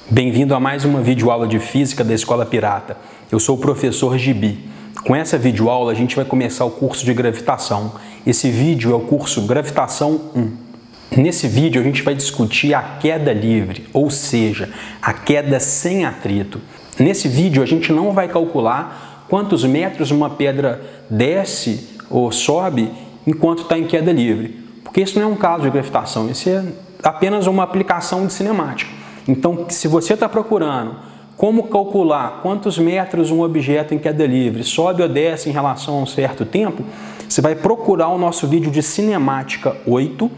Bem-vindo a mais uma videoaula de Física da Escola Pirata. Eu sou o professor Gibi. Com essa videoaula a gente vai começar o curso de gravitação. Esse vídeo é o curso Gravitação 1. Nesse vídeo a gente vai discutir a queda livre, ou seja, a queda sem atrito. Nesse vídeo a gente não vai calcular quantos metros uma pedra desce ou sobe enquanto está em queda livre, porque isso não é um caso de gravitação, isso é apenas uma aplicação de cinemática. Então, se você está procurando como calcular quantos metros um objeto em queda livre sobe ou desce em relação a um certo tempo, você vai procurar o nosso vídeo de cinemática 8.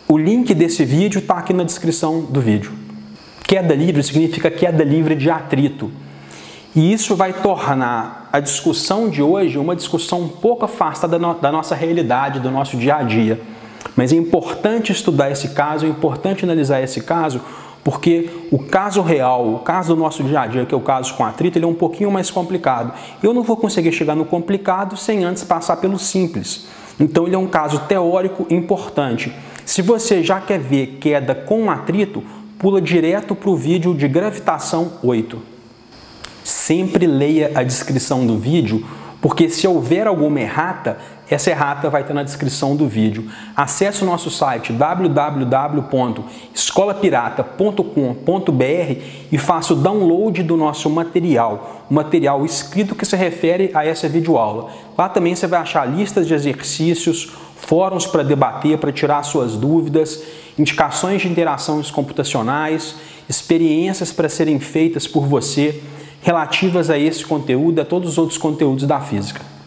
O link desse vídeo está aqui na descrição do vídeo. Queda livre significa queda livre de atrito. E isso vai tornar a discussão de hoje uma discussão um pouco afastada da nossa realidade, do nosso dia a dia. Mas é importante estudar esse caso, é importante analisar esse caso, porque o caso real, o caso do nosso dia a dia, que é o caso com atrito, ele é um pouquinho mais complicado. Eu não vou conseguir chegar no complicado sem antes passar pelo simples. Então ele é um caso teórico importante. Se você já quer ver queda com atrito, pula direto para o vídeo de gravitação 8. Sempre leia a descrição do vídeo, porque se houver alguma errata, essa errata vai estar na descrição do vídeo. Acesse o nosso site www.escolapirata.com.br e faça o download do nosso material, o material escrito que se refere a essa videoaula. Lá também você vai achar listas de exercícios, fóruns para debater, para tirar suas dúvidas, indicações de interações computacionais, experiências para serem feitas por você, relativas a esse conteúdo e a todos os outros conteúdos da física.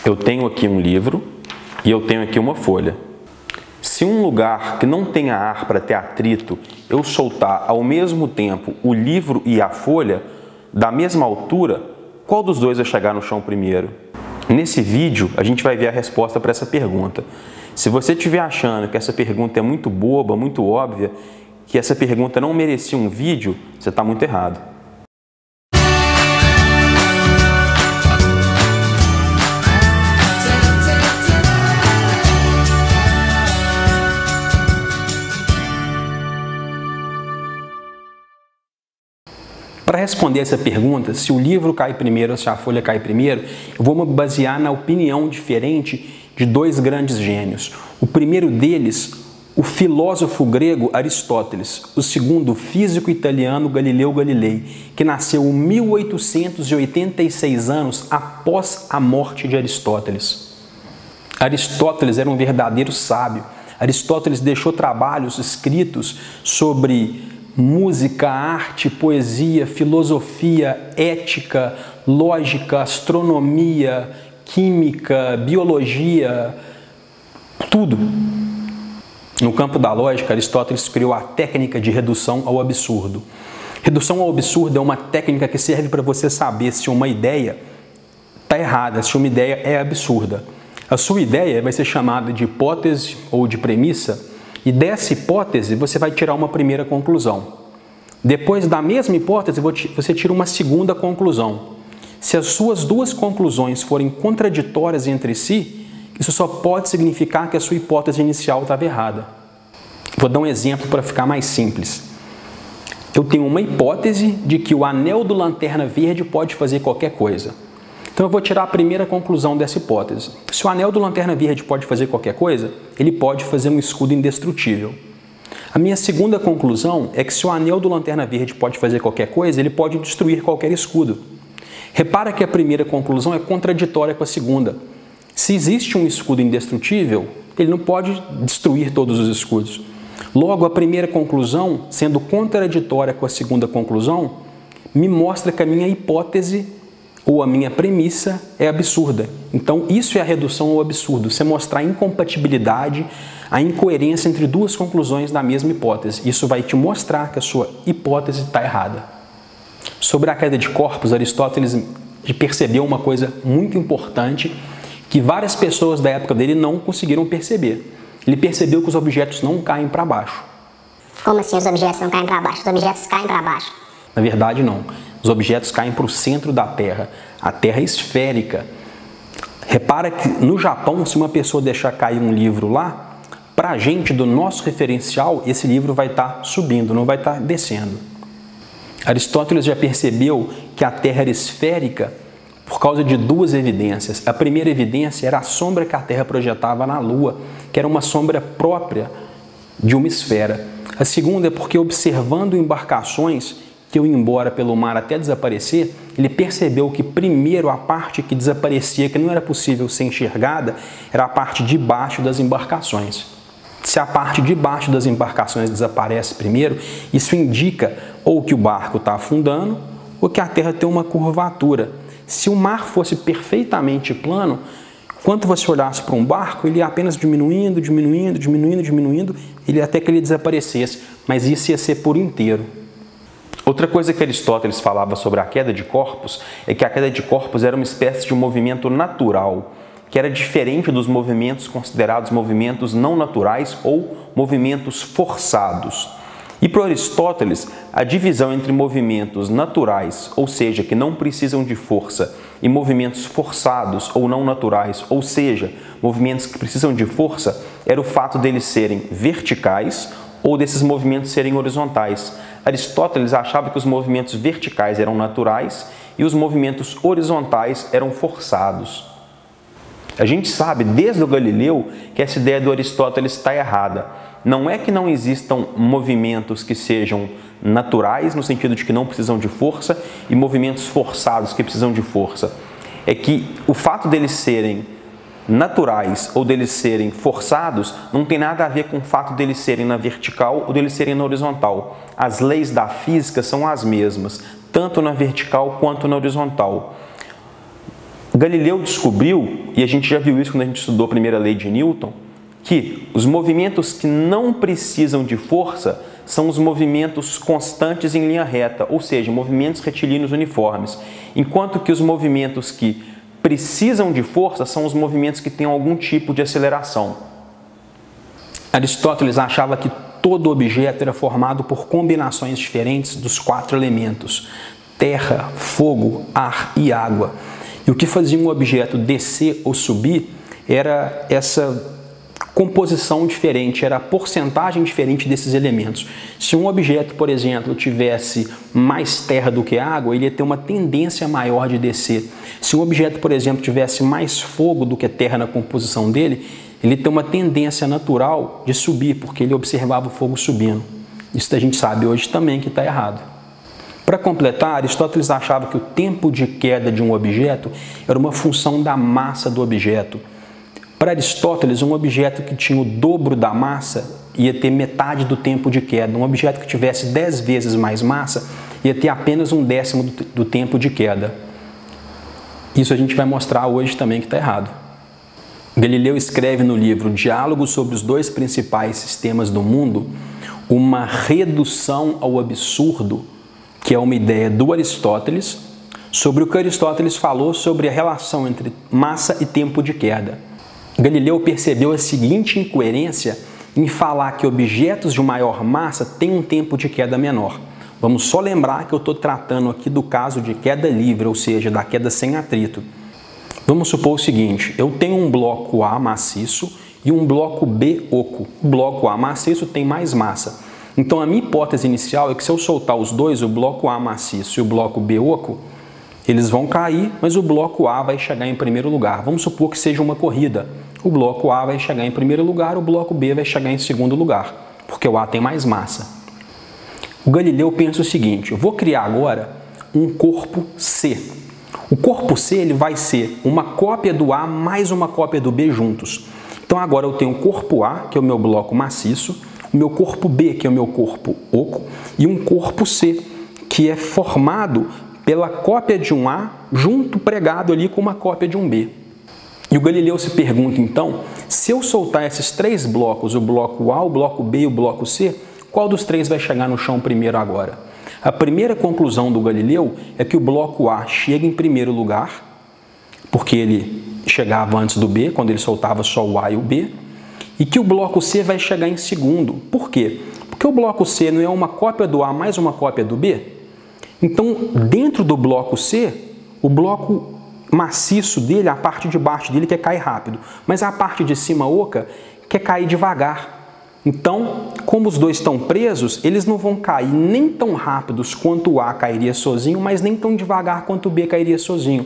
Eu tenho aqui um livro e eu tenho aqui uma folha. Se um lugar que não tenha ar para ter atrito, eu soltar ao mesmo tempo o livro e a folha, da mesma altura, qual dos dois vai chegar no chão primeiro? Nesse vídeo, a gente vai ver a resposta para essa pergunta. Se você estiver achando que essa pergunta é muito boba, muito óbvia, que essa pergunta não merecia um vídeo, você está muito errado. Para responder essa pergunta, se o livro cai primeiro ou se a folha cai primeiro, eu vou me basear na opinião diferente de dois grandes gênios. O primeiro deles, o filósofo grego Aristóteles. O segundo, o físico italiano Galileu Galilei, que nasceu em 1886 anos após a morte de Aristóteles. Aristóteles era um verdadeiro sábio. Aristóteles deixou trabalhos escritos sobre música, arte, poesia, filosofia, ética, lógica, astronomia, química, biologia, tudo. No campo da lógica, Aristóteles criou a técnica de redução ao absurdo. Redução ao absurdo é uma técnica que serve para você saber se uma ideia está errada, se uma ideia é absurda. A sua ideia vai ser chamada de hipótese ou de premissa, e dessa hipótese você vai tirar uma primeira conclusão. Depois da mesma hipótese você tira uma segunda conclusão. Se as suas duas conclusões forem contraditórias entre si, isso só pode significar que a sua hipótese inicial estava errada. Vou dar um exemplo para ficar mais simples. Eu tenho uma hipótese de que o anel do Lanterna Verde pode fazer qualquer coisa. Então eu vou tirar a primeira conclusão dessa hipótese. Se o anel do Lanterna Verde pode fazer qualquer coisa, ele pode fazer um escudo indestrutível. A minha segunda conclusão é que se o anel do Lanterna Verde pode fazer qualquer coisa, ele pode destruir qualquer escudo. Repara que a primeira conclusão é contraditória com a segunda. Se existe um escudo indestrutível, ele não pode destruir todos os escudos. Logo, a primeira conclusão, sendo contraditória com a segunda conclusão, me mostra que a minha hipótese ou a minha premissa é absurda. Então, isso é a redução ao absurdo. Você mostrar a incompatibilidade, a incoerência entre duas conclusões da mesma hipótese. Isso vai te mostrar que a sua hipótese está errada. Sobre a queda de corpos, Aristóteles percebeu uma coisa muito importante que várias pessoas da época dele não conseguiram perceber. Ele percebeu que os objetos não caem para baixo. Como assim os objetos não caem para baixo? Os objetos caem para baixo. Na verdade, não. Os objetos caem para o centro da Terra. A Terra é esférica. Repara que no Japão, se uma pessoa deixar cair um livro lá, para a gente, do nosso referencial, esse livro vai estar subindo, não vai estar descendo. Aristóteles já percebeu que a Terra era esférica por causa de duas evidências. A primeira evidência era a sombra que a Terra projetava na Lua, que era uma sombra própria de uma esfera. A segunda é porque, observando embarcações que iam embora pelo mar até desaparecer, ele percebeu que primeiro a parte que desaparecia, que não era possível ser enxergada, era a parte de baixo das embarcações. Se a parte de baixo das embarcações desaparece primeiro, isso indica ou que o barco está afundando ou que a Terra tem uma curvatura. Se o mar fosse perfeitamente plano, quando você olhasse para um barco, ele ia apenas diminuindo, até que ele desaparecesse, mas isso ia ser por inteiro. Outra coisa que Aristóteles falava sobre a queda de corpos é que a queda de corpos era uma espécie de movimento natural, que era diferente dos movimentos considerados movimentos não naturais ou movimentos forçados. E para Aristóteles, a divisão entre movimentos naturais, ou seja, que não precisam de força, e movimentos forçados ou não naturais, ou seja, movimentos que precisam de força, era o fato deles serem verticais ou desses movimentos serem horizontais. Aristóteles achava que os movimentos verticais eram naturais e os movimentos horizontais eram forçados. A gente sabe, desde o Galileu, que essa ideia do Aristóteles está errada. Não é que não existam movimentos que sejam naturais, no sentido de que não precisam de força, e movimentos forçados que precisam de força. É que o fato deles serem naturais ou deles serem forçados não tem nada a ver com o fato deles serem na vertical ou deles serem na horizontal. As leis da física são as mesmas, tanto na vertical quanto na horizontal. Galileu descobriu, e a gente já viu isso quando a gente estudou a primeira lei de Newton, que os movimentos que não precisam de força são os movimentos constantes em linha reta, ou seja, movimentos retilíneos uniformes, enquanto que os movimentos que precisam de força são os movimentos que têm algum tipo de aceleração. Aristóteles achava que todo objeto era formado por combinações diferentes dos 4 elementos: terra, fogo, ar e água. E o que fazia um objeto descer ou subir era essa composição diferente, era a porcentagem diferente desses elementos. Se um objeto, por exemplo, tivesse mais terra do que água, ele ia ter uma tendência maior de descer. Se um objeto, por exemplo, tivesse mais fogo do que terra na composição dele, ele tem uma tendência natural de subir, porque ele observava o fogo subindo. Isso a gente sabe hoje também que está errado. Para completar, Aristóteles achava que o tempo de queda de um objeto era uma função da massa do objeto. Para Aristóteles, um objeto que tinha o dobro da massa ia ter metade do tempo de queda. Um objeto que tivesse 10 vezes mais massa ia ter apenas 1/10 do tempo de queda. Isso a gente vai mostrar hoje também que está errado. Galileu escreve no livro Diálogos sobre os 2 principais sistemas do mundo uma redução ao absurdo, que é uma ideia do Aristóteles, sobre o que Aristóteles falou sobre a relação entre massa e tempo de queda. Galileu percebeu a seguinte incoerência em falar que objetos de maior massa têm um tempo de queda menor. Vamos só lembrar que eu estou tratando aqui do caso de queda livre, ou seja, da queda sem atrito. Vamos supor o seguinte: eu tenho um bloco A maciço e um bloco B oco. O bloco A maciço tem mais massa. Então a minha hipótese inicial é que, se eu soltar os dois, o bloco A maciço e o bloco B oco, eles vão cair, mas o bloco A vai chegar em primeiro lugar. Vamos supor que seja uma corrida. O bloco A vai chegar em primeiro lugar, o bloco B vai chegar em segundo lugar, porque o A tem mais massa. O Galileu pensa o seguinte: eu vou criar agora um corpo C. O corpo C ele vai ser uma cópia do A mais uma cópia do B juntos. Então agora eu tenho o corpo A, que é o meu bloco maciço, o meu corpo B, que é o meu corpo oco, e um corpo C, que é formado pela cópia de um A junto pregado ali com uma cópia de um B. E o Galileu se pergunta então, se eu soltar esses 3 blocos, o bloco A, o bloco B e o bloco C, qual dos 3 vai chegar no chão primeiro agora? A primeira conclusão do Galileu é que o bloco A chega em primeiro lugar, porque ele chegava antes do B, quando ele soltava só o A e o B, e que o bloco C vai chegar em segundo. Por quê? Porque o bloco C não é uma cópia do A mais uma cópia do B? Então, dentro do bloco C, o bloco maciço dele, a parte de baixo dele quer cair rápido, mas a parte de cima oca quer cair devagar. Então, como os dois estão presos, eles não vão cair nem tão rápidos quanto o A cairia sozinho, mas nem tão devagar quanto o B cairia sozinho.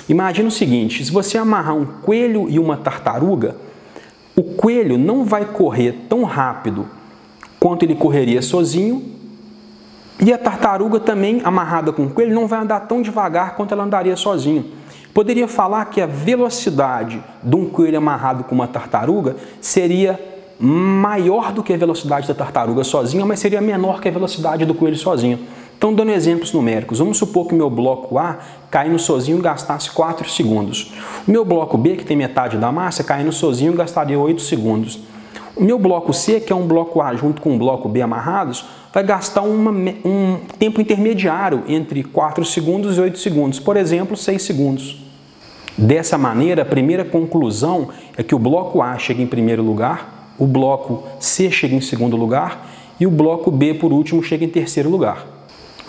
Imagina o seguinte, se você amarrar um coelho e uma tartaruga, o coelho não vai correr tão rápido quanto ele correria sozinho, e a tartaruga também, amarrada com o coelho, não vai andar tão devagar quanto ela andaria sozinho. Poderia falar que a velocidade de um coelho amarrado com uma tartaruga seria maior do que a velocidade da tartaruga sozinha, mas seria menor que a velocidade do coelho sozinho. Então, dando exemplos numéricos, vamos supor que o meu bloco A caindo sozinho gastasse 4 segundos. O meu bloco B, que tem metade da massa, caindo sozinho gastaria 8 segundos. O meu bloco C, que é um bloco A junto com um bloco B amarrados, vai gastar um tempo intermediário entre 4 segundos e 8 segundos, por exemplo, 6 segundos. Dessa maneira, a primeira conclusão é que o bloco A chega em primeiro lugar, o bloco C chega em segundo lugar e o bloco B, por último, chega em terceiro lugar.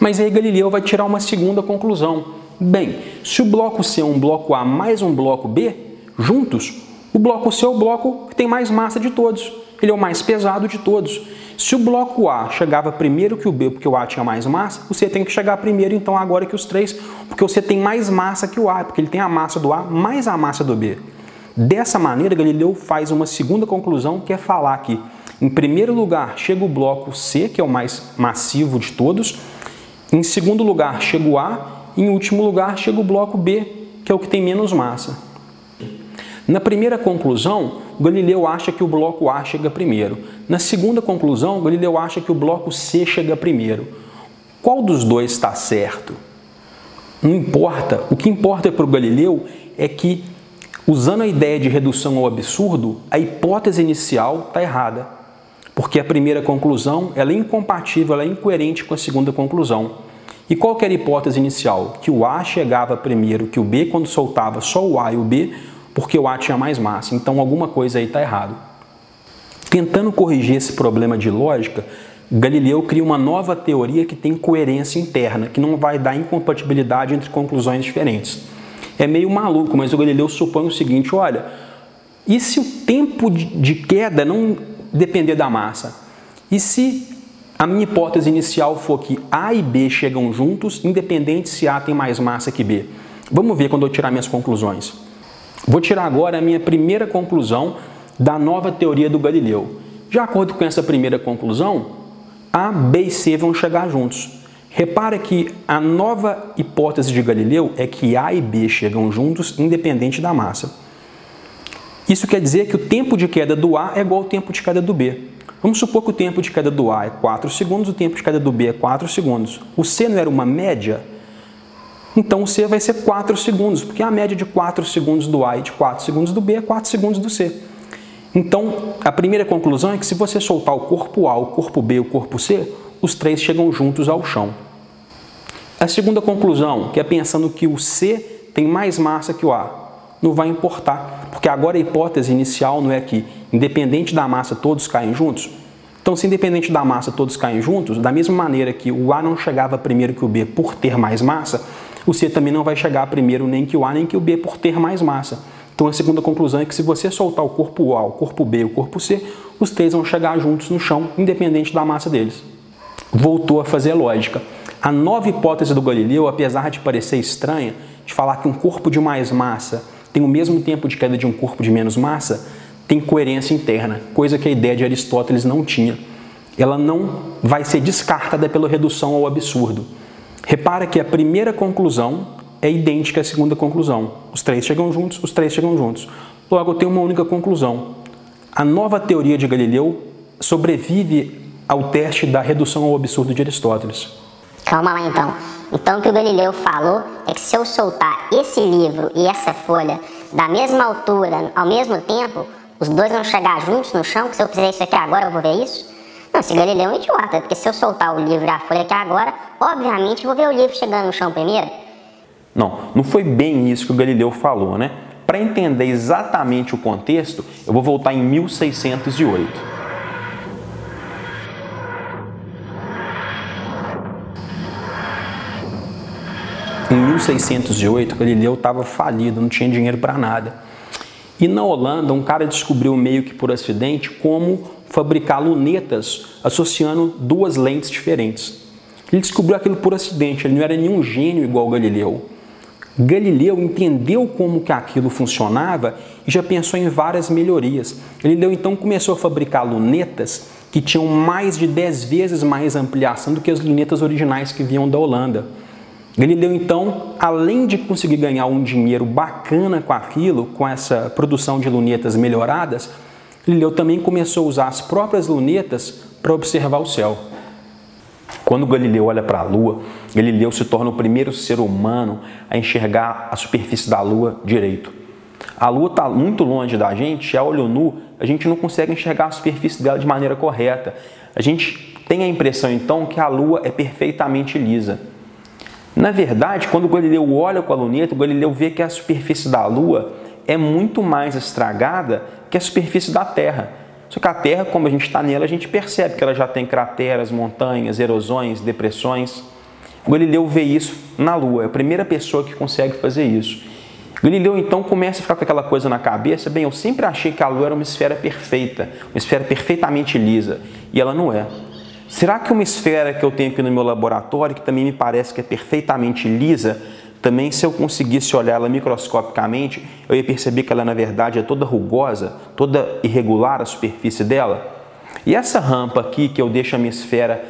Mas aí Galileu vai tirar uma segunda conclusão. Bem, se o bloco C é um bloco A mais um bloco B, juntos, o bloco C é o bloco que tem mais massa de todos. Ele é o mais pesado de todos. Se o bloco A chegava primeiro que o B, porque o A tinha mais massa, o C tem que chegar primeiro, então, agora que os três, porque o C tem mais massa que o A, porque ele tem a massa do A mais a massa do B. Dessa maneira, Galileu faz uma segunda conclusão, que é falar que, em primeiro lugar, chega o bloco C, que é o mais massivo de todos, em segundo lugar, chega o A, e em último lugar, chega o bloco B, que é o que tem menos massa. Na primeira conclusão, Galileu acha que o bloco A chega primeiro. Na segunda conclusão, Galileu acha que o bloco C chega primeiro. Qual dos dois está certo? Não importa. O que importa para o Galileu é que, usando a ideia de redução ao absurdo, a hipótese inicial está errada. Porque a primeira conclusão ela é incompatível, ela é incoerente com a segunda conclusão. E qual que era a hipótese inicial? Que o A chegava primeiro que o B quando soltava só o A e o B, porque o A tinha mais massa. Então, alguma coisa aí está errado. Tentando corrigir esse problema de lógica, Galileu cria uma nova teoria que tem coerência interna, que não vai dar incompatibilidade entre conclusões diferentes. É meio maluco, mas o Galileu supõe o seguinte, olha, e se o tempo de queda não depender da massa? E se a minha hipótese inicial for que A e B chegam juntos, independente se A tem mais massa que B? Vamos ver quando eu tirar minhas conclusões. Vou tirar agora a minha primeira conclusão da nova teoria do Galileu. De acordo com essa primeira conclusão, A, B e C vão chegar juntos. Repara que a nova hipótese de Galileu é que A e B chegam juntos independente da massa. Isso quer dizer que o tempo de queda do A é igual ao tempo de queda do B. Vamos supor que o tempo de queda do A é 4 segundos, o tempo de queda do B é 4 segundos. O C não era uma média? Então o C vai ser 4 segundos, porque a média de 4 segundos do A e de 4 segundos do B é 4 segundos do C. Então, a primeira conclusão é que se você soltar o corpo A, o corpo B e o corpo C, os três chegam juntos ao chão. A segunda conclusão, que é pensando que o C tem mais massa que o A, não vai importar, porque agora a hipótese inicial não é que, independente da massa, todos caem juntos? Então, se independente da massa todos caem juntos, da mesma maneira que o A não chegava primeiro que o B por ter mais massa, o C também não vai chegar primeiro nem que o A nem que o B por ter mais massa. Então, a segunda conclusão é que se você soltar o corpo A, o corpo B e o corpo C, os três vão chegar juntos no chão, independente da massa deles. Voltou a fazer lógica. A nova hipótese do Galileu, apesar de parecer estranha, de falar que um corpo de mais massa tem o mesmo tempo de queda de um corpo de menos massa, tem coerência interna, coisa que a ideia de Aristóteles não tinha. Ela não vai ser descartada pela redução ao absurdo. Repara que a primeira conclusão é idêntica à segunda conclusão. Os três chegam juntos, os três chegam juntos. Logo, eu tenho uma única conclusão. A nova teoria de Galileu sobrevive ao teste da redução ao absurdo de Aristóteles. Calma lá então. Então o que o Galileu falou é que se eu soltar esse livro e essa folha da mesma altura, ao mesmo tempo, os dois vão chegar juntos no chão, que se eu fizer isso aqui agora eu vou ver isso? Não, esse Galileu é um idiota, porque se eu soltar o livro e a folha aqui agora, obviamente eu vou ver o livro chegando no chão primeiro. Não foi bem isso que o Galileu falou, né? Para entender exatamente o contexto, eu vou voltar em 1608. Em 1608, Galileu estava falido, não tinha dinheiro para nada. E na Holanda, um cara descobriu meio que por acidente como fabricar lunetas associando duas lentes diferentes. Ele descobriu aquilo por acidente, ele não era nenhum gênio igual Galileu. Galileu entendeu como que aquilo funcionava e já pensou em várias melhorias. Galileu então começou a fabricar lunetas que tinham mais de 10 vezes mais ampliação do que as lunetas originais que vinham da Holanda. Galileu então, além de conseguir ganhar um dinheiro bacana com aquilo, com essa produção de lunetas melhoradas, Galileu também começou a usar as próprias lunetas para observar o céu. Quando Galileu olha para a Lua, Galileu se torna o primeiro ser humano a enxergar a superfície da Lua direito. A Lua está muito longe da gente e a olho nu a gente não consegue enxergar a superfície dela de maneira correta. A gente tem a impressão então que a Lua é perfeitamente lisa. Na verdade, quando Galileu olha com a luneta, Galileu vê que a superfície da Lua é muito mais estragada que a superfície da Terra. Só que a Terra, como a gente está nela, a gente percebe que ela já tem crateras, montanhas, erosões, depressões. Galileu vê isso na Lua, é a primeira pessoa que consegue fazer isso. Galileu então começa a ficar com aquela coisa na cabeça, bem, eu sempre achei que a Lua era uma esfera perfeita, uma esfera perfeitamente lisa, e ela não é. Será que uma esfera que eu tenho aqui no meu laboratório, que também me parece que é perfeitamente lisa, também se eu conseguisse olhar ela microscopicamente, eu ia perceber que ela na verdade é toda rugosa, toda irregular a superfície dela? E essa rampa aqui que eu deixo a minha esfera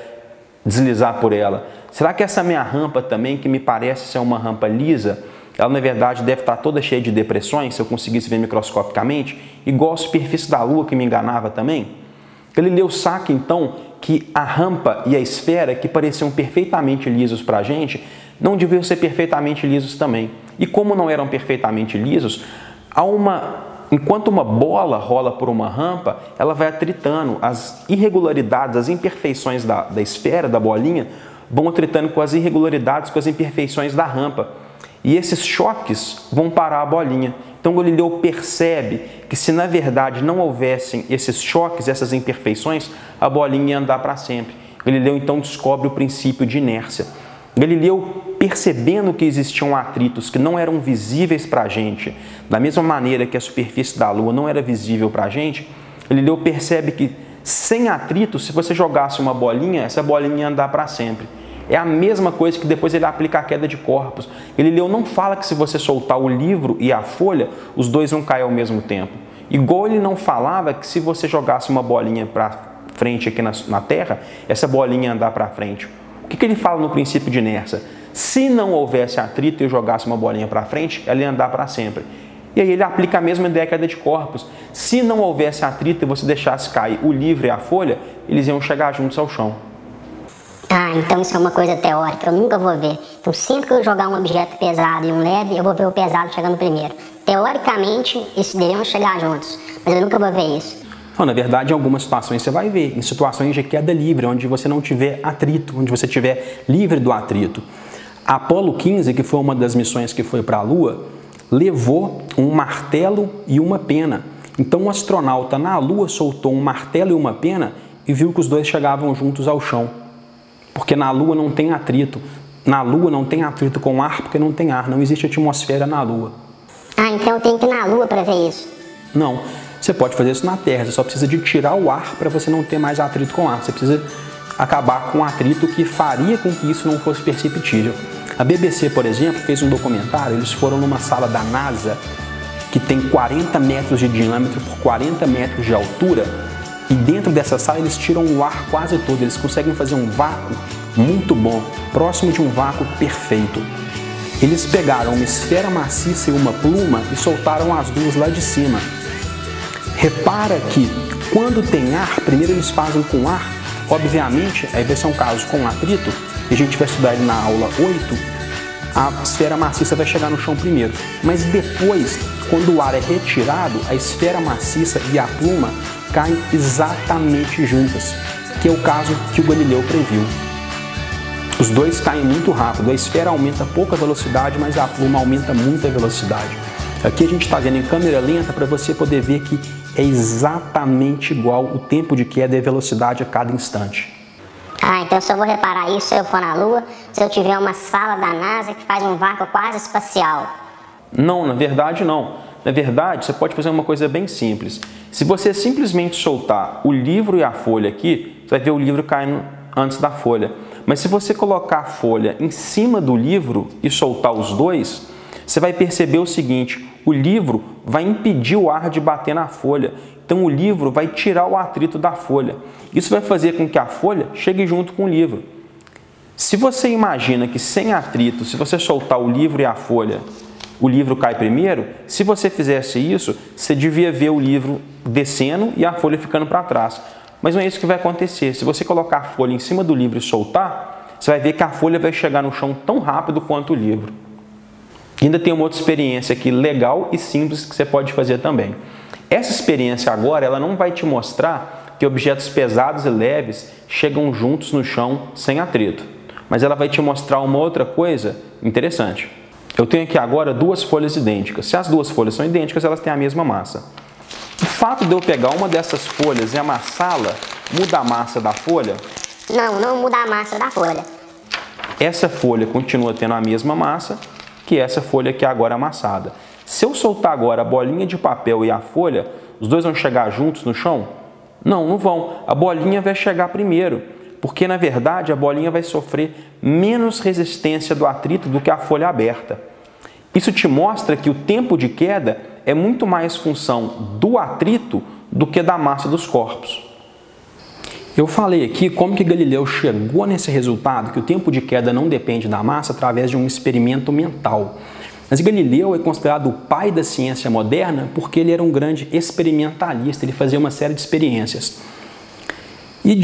deslizar por ela, será que essa minha rampa também, que me parece ser uma rampa lisa, ela na verdade deve estar toda cheia de depressões, se eu conseguisse ver microscopicamente, igual a superfície da Lua que me enganava também? Galileu saca então que a rampa e a esfera, que pareciam perfeitamente lisos para a gente, não deviam ser perfeitamente lisos também. E como não eram perfeitamente lisos, enquanto uma bola rola por uma rampa, ela vai atritando. As irregularidades, as imperfeições da esfera, da bolinha, vão atritando com as irregularidades, com as imperfeições da rampa. E esses choques vão parar a bolinha. Então Galileu percebe que se na verdade não houvessem esses choques, essas imperfeições, a bolinha ia andar para sempre. Galileu então descobre o princípio de inércia. Galileu, percebendo que existiam atritos que não eram visíveis para a gente, da mesma maneira que a superfície da Lua não era visível para a gente, Galileu percebe que sem atritos, se você jogasse uma bolinha, essa bolinha ia andar para sempre. É a mesma coisa que depois ele aplica a queda de corpos. Galileu não fala que se você soltar o livro e a folha, os dois vão cair ao mesmo tempo. Igual ele não falava que se você jogasse uma bolinha para frente aqui na Terra, essa bolinha ia andar para frente. O que ele fala no princípio de inércia? Se não houvesse atrito e eu jogasse uma bolinha para frente, ela ia andar para sempre. E aí ele aplica a mesma ideia que a queda de corpos. Se não houvesse atrito e você deixasse cair o livro e a folha, eles iam chegar juntos ao chão. Ah, então isso é uma coisa teórica, eu nunca vou ver. Então sempre que eu jogar um objeto pesado e um leve, eu vou ver o pesado chegando primeiro. Teoricamente, esses deveriam chegar juntos, mas eu nunca vou ver isso. Não, na verdade, em algumas situações você vai ver, em situações de queda livre, onde você não tiver atrito, onde você estiver livre do atrito. A Apolo 15, que foi uma das missões que foi para a Lua, levou um martelo e uma pena. Então o astronauta na Lua soltou um martelo e uma pena e viu que os dois chegavam juntos ao chão. Porque na Lua não tem atrito. Na Lua não tem atrito com ar porque não tem ar. Não existe atmosfera na Lua. Ah, então eu tenho que ir na Lua para ver isso? Não. Você pode fazer isso na Terra. Você só precisa de tirar o ar para você não ter mais atrito com ar. Você precisa acabar com o atrito que faria com que isso não fosse perceptível. A BBC, por exemplo, fez um documentário. Eles foram numa sala da NASA que tem 40 metros de diâmetro por 40 metros de altura. E dentro dessa sala eles tiram o ar quase todo, eles conseguem fazer um vácuo muito bom, próximo de um vácuo perfeito. Eles pegaram uma esfera maciça e uma pluma e soltaram as duas lá de cima. Repara que quando tem ar, primeiro eles fazem com ar, obviamente, aí vai ser um caso com atrito, e a gente vai estudar ele na aula 8, a esfera maciça vai chegar no chão primeiro. Mas depois, quando o ar é retirado, a esfera maciça e a pluma caem exatamente juntas, que é o caso que o Galileu previu. Os dois caem muito rápido, a esfera aumenta pouca velocidade, mas a pluma aumenta muita velocidade. Aqui a gente está vendo em câmera lenta para você poder ver que é exatamente igual o tempo de queda e a velocidade a cada instante. Ah, então se eu vou reparar isso se eu for na Lua, se eu tiver uma sala da NASA que faz um vácuo quase espacial. Não, na verdade não. Na verdade, você pode fazer uma coisa bem simples. Se você simplesmente soltar o livro e a folha aqui, você vai ver o livro caindo antes da folha. Mas se você colocar a folha em cima do livro e soltar os dois, você vai perceber o seguinte: o livro vai impedir o ar de bater na folha. Então o livro vai tirar o atrito da folha. Isso vai fazer com que a folha chegue junto com o livro. Se você imagina que sem atrito, se você soltar o livro e a folha, o livro cai primeiro, se você fizesse isso, você devia ver o livro descendo e a folha ficando para trás. Mas não é isso que vai acontecer. Se você colocar a folha em cima do livro e soltar, você vai ver que a folha vai chegar no chão tão rápido quanto o livro. E ainda tem uma outra experiência aqui legal e simples que você pode fazer também. Essa experiência agora, ela não vai te mostrar que objetos pesados e leves chegam juntos no chão sem atrito. Mas ela vai te mostrar uma outra coisa interessante. Eu tenho aqui agora duas folhas idênticas. Se as duas folhas são idênticas, elas têm a mesma massa. O fato de eu pegar uma dessas folhas e amassá-la, muda a massa da folha? Não muda a massa da folha. Essa folha continua tendo a mesma massa que essa folha aqui agora amassada. Se eu soltar agora a bolinha de papel e a folha, os dois vão chegar juntos no chão? Não vão. A bolinha vai chegar primeiro, porque na verdade a bolinha vai sofrer menos resistência do atrito do que a folha aberta. Isso te mostra que o tempo de queda é muito mais função do atrito do que da massa dos corpos. Eu falei aqui como que Galileu chegou nesse resultado, que o tempo de queda não depende da massa, através de um experimento mental. Mas Galileu é considerado o pai da ciência moderna porque ele era um grande experimentalista, ele fazia uma série de experiências. E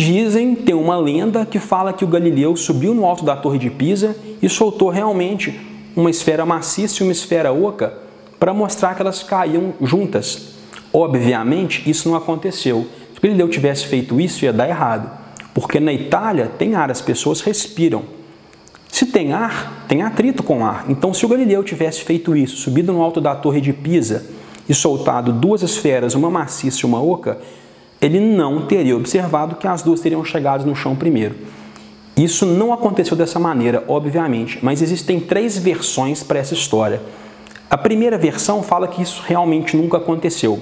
tem uma lenda que fala que o Galileu subiu no alto da Torre de Pisa e soltou realmente uma esfera maciça e uma esfera oca para mostrar que elas caíam juntas. Obviamente, isso não aconteceu. Se Galileu tivesse feito isso, ia dar errado, porque na Itália tem ar, as pessoas respiram. Se tem ar, tem atrito com ar. Então, se o Galileu tivesse feito isso, subido no alto da Torre de Pisa e soltado duas esferas, uma maciça e uma oca, ele não teria observado que as duas teriam chegado no chão primeiro. Isso não aconteceu dessa maneira, obviamente, mas existem três versões para essa história. A primeira versão fala que isso realmente nunca aconteceu.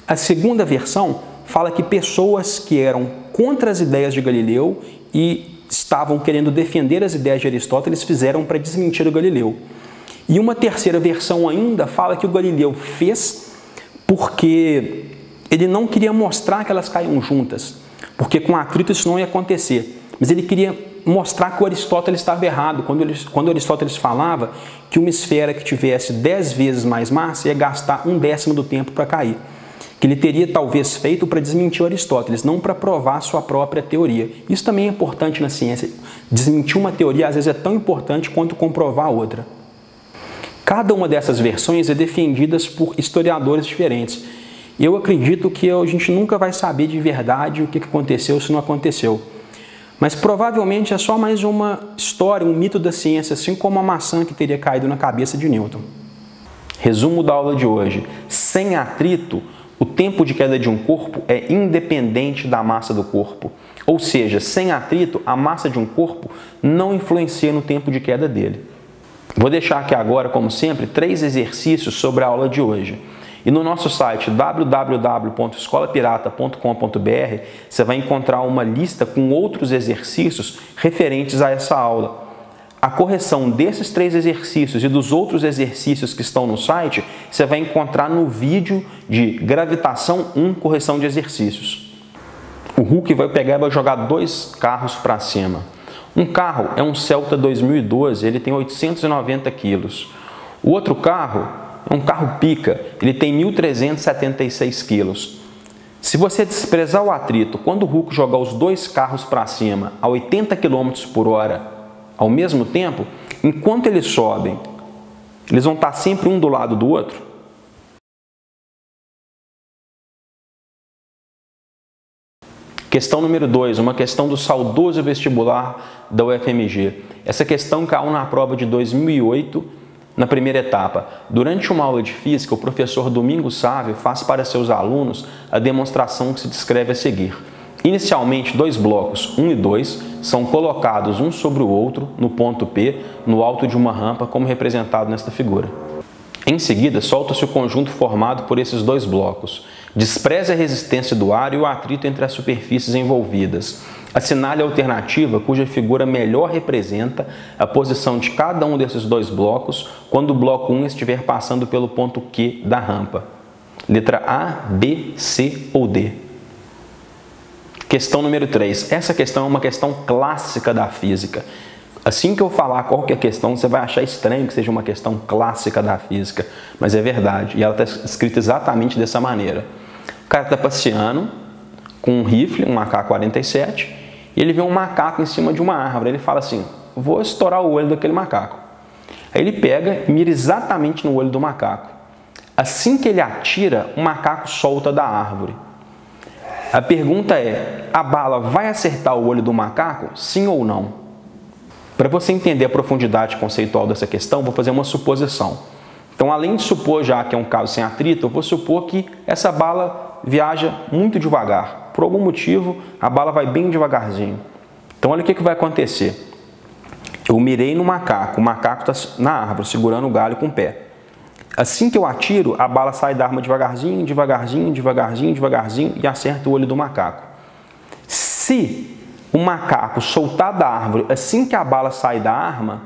A segunda versão fala que pessoas que eram contra as ideias de Galileu e estavam querendo defender as ideias de Aristóteles fizeram para desmentir o Galileu. E uma terceira versão ainda fala que o Galileu fez porque ele não queria mostrar que elas caíam juntas, porque com atrito isso não ia acontecer. Mas ele queria mostrar que o Aristóteles estava errado, quando Aristóteles falava que uma esfera que tivesse 10 vezes mais massa ia gastar 1/10 do tempo para cair. Que ele teria talvez feito para desmentir o Aristóteles, não para provar sua própria teoria. Isso também é importante na ciência. Desmentir uma teoria às vezes é tão importante quanto comprovar outra. Cada uma dessas versões é defendida por historiadores diferentes. Eu acredito que a gente nunca vai saber de verdade o que aconteceu, se não aconteceu. Mas provavelmente é só mais uma história, um mito da ciência, assim como a maçã que teria caído na cabeça de Newton. Resumo da aula de hoje. Sem atrito, o tempo de queda de um corpo é independente da massa do corpo. Ou seja, sem atrito, a massa de um corpo não influencia no tempo de queda dele. Vou deixar aqui agora, como sempre, 3 exercícios sobre a aula de hoje. E no nosso site www.escolapirata.com.br você vai encontrar uma lista com outros exercícios referentes a essa aula. A correção desses 3 exercícios e dos outros exercícios que estão no site, você vai encontrar no vídeo de Gravitação 1, correção de exercícios. O Hulk vai pegar e vai jogar 2 carros para cima. Um carro é um Celta 2012, ele tem 890 quilos. O outro carro é um carro pica, ele tem 1.376 quilos. Se você desprezar o atrito, quando o Hulk jogar os 2 carros para cima a 80 km por hora ao mesmo tempo, enquanto eles sobem, eles vão estar sempre um do lado do outro? Questão número 2, uma questão do saudoso vestibular da UFMG. Essa questão caiu na prova de 2008, na primeira etapa. Durante uma aula de física, o professor Domingos Sávio faz para seus alunos a demonstração que se descreve a seguir. Inicialmente, 2 blocos, 1 e 2, são colocados um sobre o outro no ponto P, no alto de uma rampa, como representado nesta figura. Em seguida, solta-se o conjunto formado por esses dois blocos. Despreze a resistência do ar e o atrito entre as superfícies envolvidas. Assinale a alternativa cuja figura melhor representa a posição de cada um desses dois blocos quando o bloco 1 estiver passando pelo ponto Q da rampa. Letra A, B, C ou D. Questão número 3. Essa questão é uma questão clássica da física. Assim que eu falar qual que é a questão, você vai achar estranho que seja uma questão clássica da física, mas é verdade, e ela está escrita exatamente dessa maneira. O cara está passeando com um rifle, um AK-47, e ele vê um macaco em cima de uma árvore. Ele fala assim, vou estourar o olho daquele macaco. Aí ele pega e mira exatamente no olho do macaco. Assim que ele atira, o macaco solta da árvore. A pergunta é, a bala vai acertar o olho do macaco, sim ou não? Para você entender a profundidade conceitual dessa questão, vou fazer uma suposição. Então, além de supor já que é um caso sem atrito, eu vou supor que essa bala viaja muito devagar. Por algum motivo, a bala vai bem devagarzinho. Então, olha o que vai acontecer. Eu mirei no macaco, o macaco está na árvore, segurando o galho com o pé. Assim que eu atiro, a bala sai da arma devagarzinho, devagarzinho, devagarzinho, devagarzinho e acerta o olho do macaco. Se o macaco soltar da árvore assim que a bala sai da arma,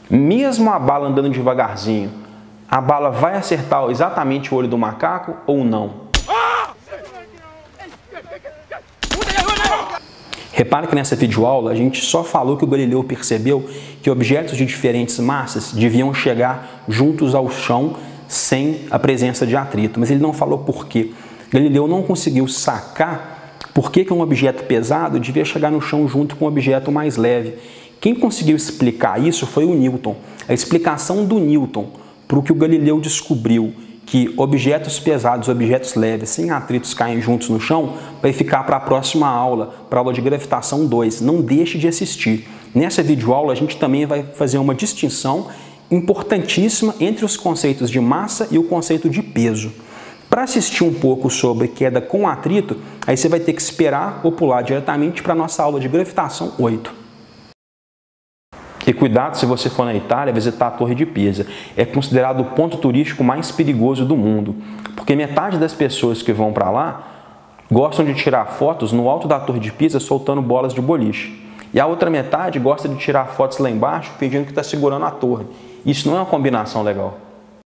mesmo a bala andando devagarzinho, a bala vai acertar exatamente o olho do macaco ou não? Repare que nessa videoaula a gente só falou que o Galileu percebeu que objetos de diferentes massas deviam chegar juntos ao chão sem a presença de atrito, mas ele não falou por quê. Galileu não conseguiu sacar por que um objeto pesado devia chegar no chão junto com um objeto mais leve. Quem conseguiu explicar isso foi o Newton. A explicação do Newton para o que o Galileu descobriu, que objetos pesados, objetos leves, sem atritos caem juntos no chão, vai ficar para a próxima aula, para a aula de gravitação 2. Não deixe de assistir. Nessa videoaula a gente também vai fazer uma distinção importantíssima entre os conceitos de massa e o conceito de peso. Para assistir um pouco sobre queda com atrito, aí você vai ter que esperar ou pular diretamente para a nossa aula de gravitação 8. E cuidado se você for na Itália visitar a Torre de Pisa. É considerado o ponto turístico mais perigoso do mundo, porque metade das pessoas que vão para lá gostam de tirar fotos no alto da Torre de Pisa soltando bolas de boliche. E a outra metade gosta de tirar fotos lá embaixo fingindo que está segurando a torre. Isso não é uma combinação legal.